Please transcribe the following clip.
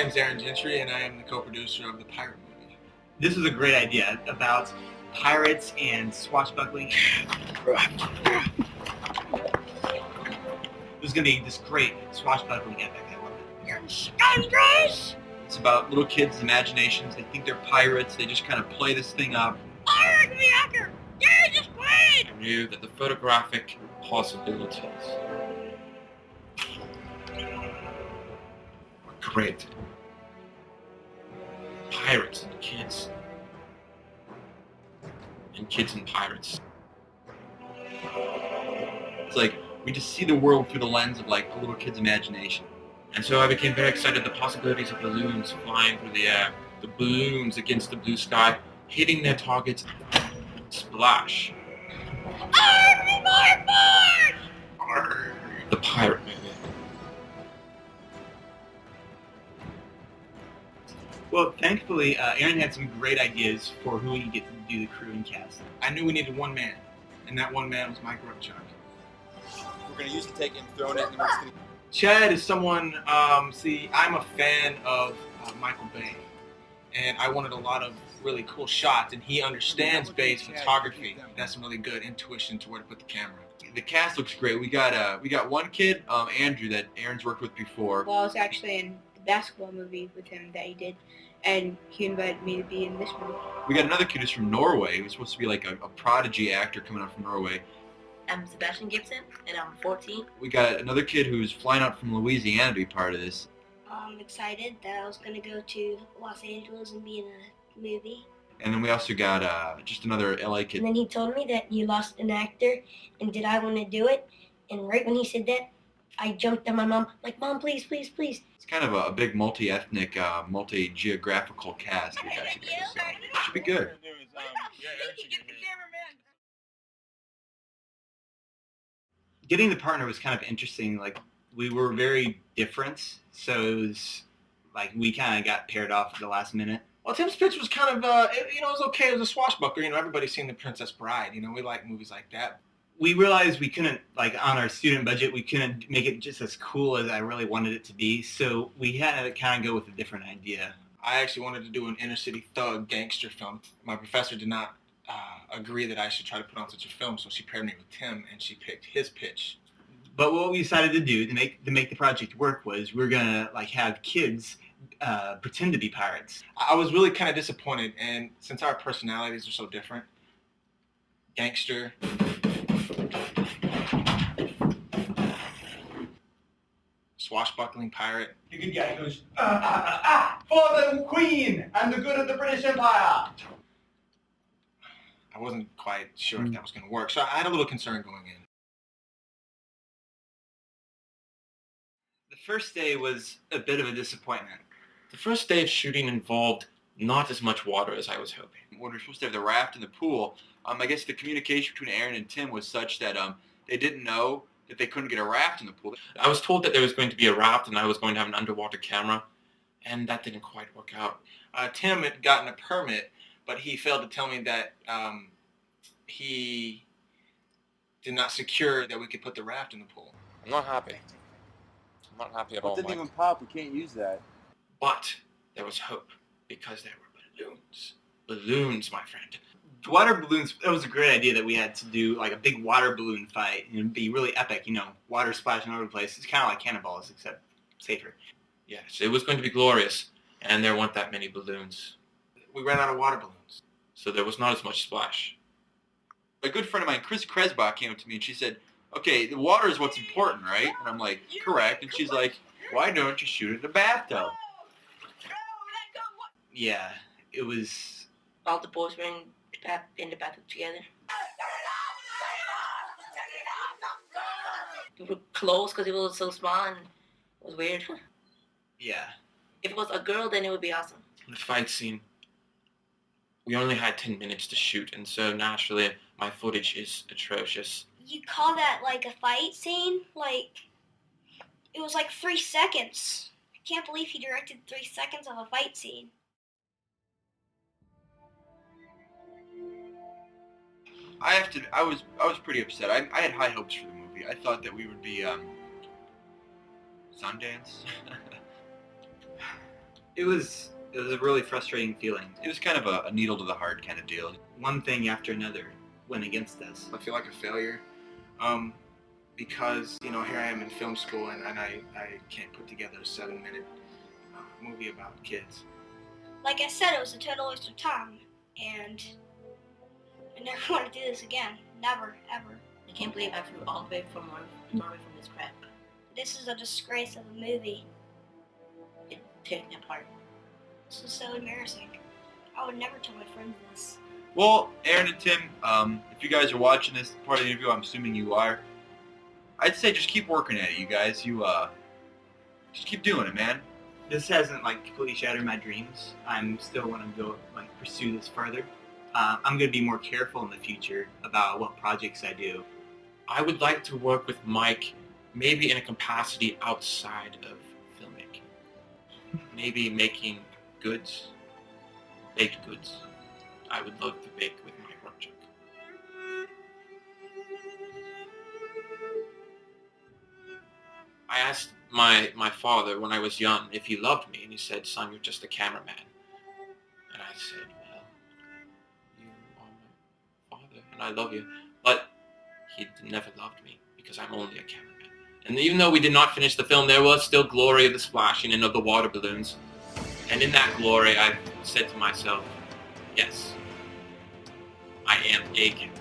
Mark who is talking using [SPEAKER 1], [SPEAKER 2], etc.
[SPEAKER 1] name's Aaron Gentry, and I am the co-producer of the Pirate movie.
[SPEAKER 2] This was a great idea about pirates and swashbuckling. It was going to be this great swashbuckling epic. I love it.
[SPEAKER 3] You're scoundrels!
[SPEAKER 2] It's about little kids' imaginations. They think they're pirates. They just kind of play this thing up.
[SPEAKER 3] Pirate reactor! Yeah, just played!
[SPEAKER 4] I knew that the photographic possibilities were great. Pirates and kids. And kids and pirates.
[SPEAKER 2] It's like we just see the world through the lens of like a little kid's imagination.
[SPEAKER 4] And so I became very excited. The possibilities of balloons flying through the air, the balloons against the blue sky, hitting their targets, splash.
[SPEAKER 3] Arr!
[SPEAKER 4] The pirate movie.
[SPEAKER 2] Well, thankfully, Aaron had some great ideas for who he could get to do the crew and cast.
[SPEAKER 1] I knew we needed one man, and that one man was Mike Rupchuk.
[SPEAKER 5] We're going to use the take and throw it, and then we're just going to...
[SPEAKER 1] Chad is someone, see, I'm a fan of Michael Bay, and I wanted a lot of really cool shots, and he understands Bay's photography. He has some really good intuition to where to put the camera.
[SPEAKER 2] The cast looks great. We got one kid, Andrew, that Aaron's worked with before.
[SPEAKER 6] Well, I was actually in the basketball movie with him that he did, and he invited me to be in this movie.
[SPEAKER 2] We got another kid who's from Norway. He was supposed to be like a prodigy actor coming out from Norway.
[SPEAKER 7] I'm Sebastian Gibson, and I'm 14.
[SPEAKER 2] We got another kid who's flying out from Louisiana to be part of this.
[SPEAKER 3] I'm excited that I was going to go to Los Angeles and be in a movie.
[SPEAKER 2] And then we also got just another LA kid.
[SPEAKER 3] And then he told me that you lost an actor, and did I want to do it? And right when he said that, I jumped on my mom, like, Mom, please, please, please.
[SPEAKER 2] It's kind of a big multi-ethnic, multi-geographical cast. Which actually should be good. Getting the partner was kind of interesting. Like, we were very different, so it was like we kind of got paired off at the last minute.
[SPEAKER 1] Well, Tim's pitch was kind of, it was okay. It was a swashbuckler. Everybody's seen The Princess Bride. We like movies like that.
[SPEAKER 2] We realized we couldn't, like, on our student budget, we couldn't make it just as cool as I really wanted it to be. So we had to kind of go with a different idea.
[SPEAKER 1] I actually wanted to do an inner city thug gangster film. My professor did not agree that I should try to put on such a film, so she paired me with Tim, and she picked his pitch.
[SPEAKER 2] But what we decided to do to make the project work was we were gonna have kids pretend to be pirates.
[SPEAKER 1] I was really kind of disappointed, and since our personalities are so different, gangster, swashbuckling pirate.
[SPEAKER 2] The good guy goes, for the Queen and the good of the British Empire.
[SPEAKER 1] I wasn't quite sure if that was going to work, so I had a little concern going in.
[SPEAKER 2] The first day was a bit of a disappointment.
[SPEAKER 4] The first day of shooting involved not as much water as I was hoping.
[SPEAKER 2] When we were supposed to have the raft in the pool, I guess the communication between Aaron and Tim was such that they didn't know that they couldn't get a raft in the pool.
[SPEAKER 4] I was told that there was going to be a raft and I was going to have an underwater camera, and that didn't quite work out.
[SPEAKER 1] Tim had gotten a permit, but he failed to tell me that he did not secure that we could put the raft in the pool.
[SPEAKER 4] I'm not happy. I'm not happy at all,
[SPEAKER 5] It didn't
[SPEAKER 4] Mike.
[SPEAKER 5] even pop. We can't use that.
[SPEAKER 4] But there was hope, because there were balloons. Balloons, my friend.
[SPEAKER 2] Water balloons, that was a great idea that we had to do like a big water balloon fight and be really epic, water splashing all over the place. It's kind of like cannonballs, except safer.
[SPEAKER 4] Yes, it was going to be glorious, and there weren't that many balloons.
[SPEAKER 1] We ran out of water balloons.
[SPEAKER 4] So there was not as much splash.
[SPEAKER 2] A good friend of mine, Chris Kresbach, came up to me and she said, okay, the water is what's important, right? And I'm like, correct. And she's like, why don't you shoot it in a bathtub? Yeah, it was...
[SPEAKER 7] All the boys were in the bathroom together. We were close because it was so small and it was weird.
[SPEAKER 2] Yeah.
[SPEAKER 7] If it was a girl, then it would be awesome.
[SPEAKER 4] The fight scene, we only had 10 minutes to shoot, and so naturally my footage is atrocious.
[SPEAKER 3] You call that like a fight scene? Like, it was like 3 seconds. I can't believe he directed 3 seconds of a fight scene.
[SPEAKER 2] I was pretty upset. I had high hopes for the movie. I thought that we would be Sundance.
[SPEAKER 8] It was a really frustrating feeling.
[SPEAKER 2] It was kind of a needle to the heart kind of deal.
[SPEAKER 8] One thing after another went against us.
[SPEAKER 1] I feel like a failure because, you know, here I am in film school and I can't put together a 7-minute movie about kids.
[SPEAKER 3] Like I said, it was a total waste of time, and I never want to do this again. Never, ever.
[SPEAKER 7] I can't believe I flew all the way from Norway from this crap.
[SPEAKER 3] This is a disgrace of a movie.
[SPEAKER 7] It taken apart.
[SPEAKER 3] This is so embarrassing. I would never tell my friends this.
[SPEAKER 2] Well, Aaron and Tim, if you guys are watching this part of the interview, I'm assuming you are. I'd say just keep working at it, you guys. You just keep doing it, man.
[SPEAKER 8] This hasn't like completely shattered my dreams. I'm still want to go like pursue this further. I'm going to be more careful in the future about what projects I do.
[SPEAKER 4] I would like to work with Mike, maybe in a capacity outside of filmmaking. Maybe making goods, baked goods. I would love to bake with Mike Rumchuk. I asked my father when I was young if he loved me, and he said, "Son, you're just a cameraman." And I said, "Well, you are my father, and I love you." But he never loved me because I'm only a cameraman. And even though we did not finish the film, there was still glory of the splashing and of the water balloons. And in that glory, I said to myself, yes, I am a cameraman.